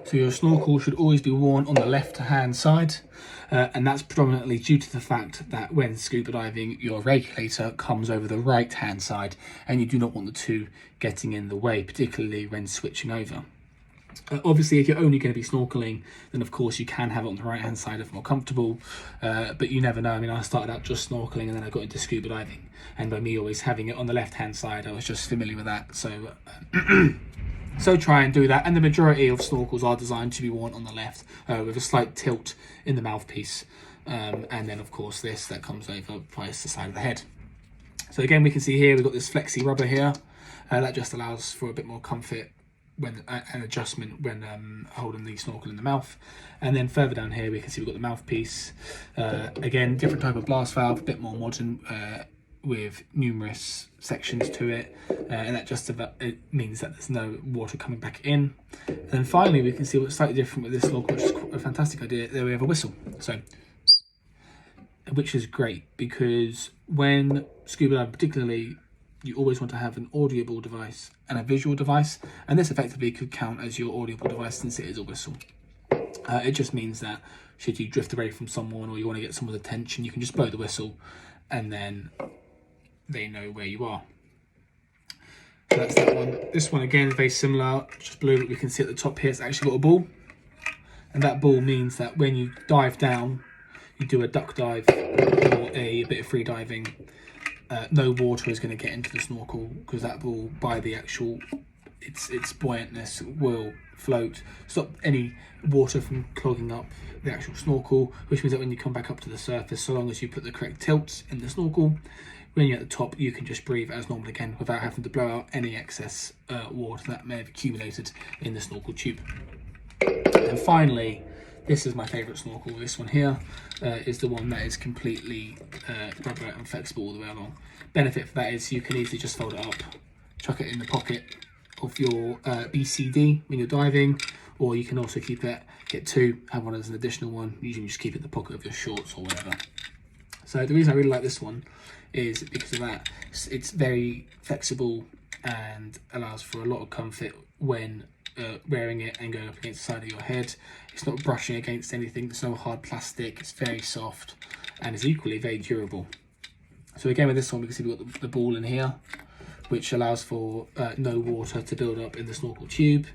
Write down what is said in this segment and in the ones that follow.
So your snorkel should always be worn on the left-hand side, and that's predominantly due to the fact that when scuba diving, your regulator comes over the right-hand side, and you do not want the two getting in the way, particularly when switching over. Obviously, if you're only going to be snorkeling, then of course you can have it on the right hand side if more comfortable, but you never know. I mean, I started out just snorkeling and then I got into scuba diving, and by me always having it on the left hand side, I was just familiar with that. So so try and do that, and the majority of snorkels are designed to be worn on the left, with a slight tilt in the mouthpiece, and then of course this that comes over twice the side of the head. So again, we can see here we've got this flexi rubber here, that just allows for a bit more comfort when an adjustment when holding the snorkel in the mouth. And then further down here we can see we've got the mouthpiece, again different type of blast valve, a bit more modern, with numerous sections to it, and that just about it means that there's no water coming back in. And then finally we can see what's slightly different with this snorkel, which is quite a fantastic idea. There we have a whistle, so which is great because when scuba diving particularly, you always want to have an audible device and a visual device, and this effectively could count as your audible device since it is a whistle. It just means that should you drift away from someone or you want to get someone's attention, you can just blow the whistle and then they know where you are. So that's that one. This one again, very similar, just blue. We can see at the top here it's actually got a ball, and that ball means that when you dive down, you do a duck dive or a bit of free diving, no water is going to get into the snorkel because that ball, by the actual its buoyantness, will float, stop any water from clogging up the actual snorkel, which means that when you come back up to the surface, so long as you put the correct tilt in the snorkel, when you're at the top you can just breathe as normal again without having to blow out any excess water that may have accumulated in the snorkel tube. And finally, this is my favourite snorkel. This one here is the one that is completely rubber and flexible all the way along. Benefit for that is you can easily just fold it up, chuck it in the pocket of your BCD when you're diving, or you can also get two, have one as an additional one. Usually just keep it in the pocket of your shorts or whatever. So the reason I really like this one is because of that. It's very flexible and allows for a lot of comfort when wearing it and going up against the side of your head. It's not brushing against anything, there's no hard plastic, it's very soft and is equally very durable. So again with this one we can see we've got the ball in here, which allows for no water to build up in the snorkel tube,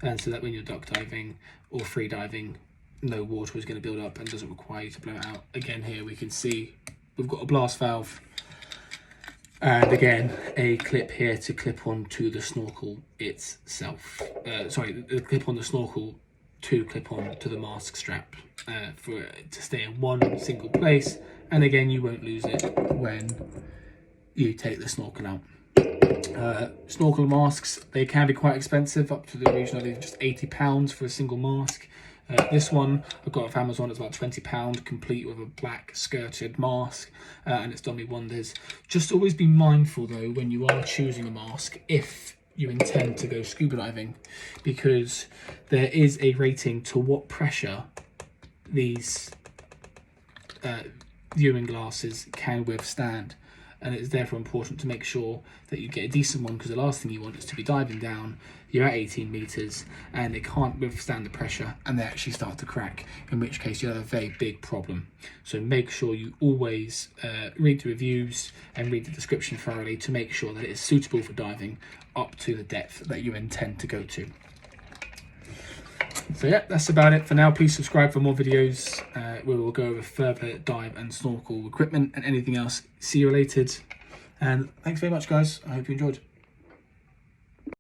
and so that when you're duck diving or free diving, no water is going to build up and doesn't require you to blow it out. Again here we can see we've got a blast valve, and again a clip here to clip onto the snorkel itself. The clip on the snorkel to clip on to the mask strap for it to stay in one single place, and again you won't lose it when you take the snorkel out. Snorkel masks, they can be quite expensive, up to the region of just £80 for a single mask. This one I got off Amazon, it's about £20, complete with a black skirted mask, and it's done me wonders. Just always be mindful though when you are choosing a mask, if you intend to go scuba diving, because there is a rating to what pressure these viewing glasses can withstand, and it's therefore important to make sure that you get a decent one, because the last thing you want is to be diving down, you're at 18 meters and it can't withstand the pressure and they actually start to crack, in which case you have a very big problem. So make sure you always read the reviews and read the description thoroughly to make sure that it is suitable for diving up to the depth that you intend to go to. So yeah, that's about it for now. Please subscribe for more videos where we'll go over further dive and snorkel equipment and anything else sea related. And thanks very much guys, I hope you enjoyed.